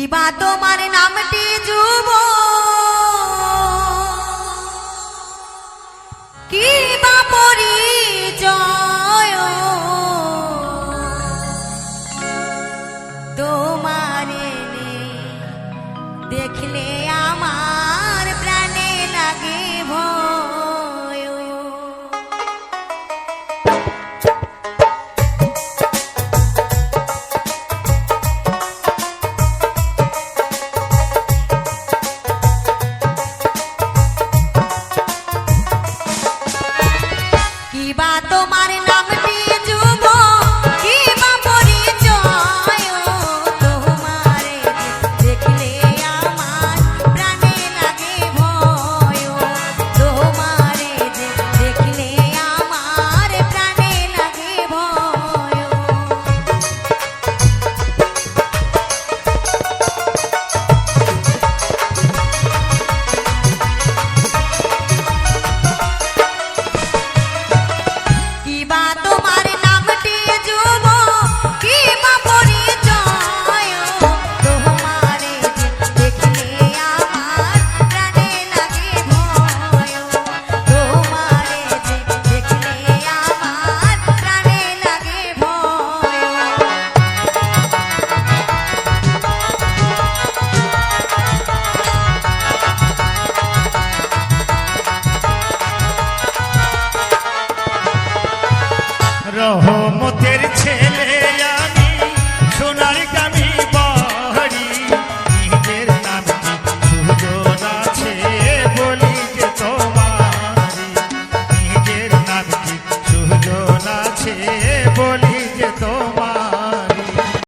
কিবা তোমার নামটি যুব কিবা পরিচয় তোমারে দেখলে আমার প্রাণে লাগে ভয়। কিবা তোমার নামটি যুব কিবা পরিচয় তোমারে দেখলে আমার প্রাণে লাগে ভয়। তোমারে দেখলে আমার প্রাণে লাগে ভয়। কিবা তোমার নামটি যুব কিবা পরিচয় তোমারে দেখলে আমার প্রাণে লাগে ভয়। তোমারে দেখলে আমার প্রাণে লাগে ভয়। রহমতের ছেলে আমি সোনার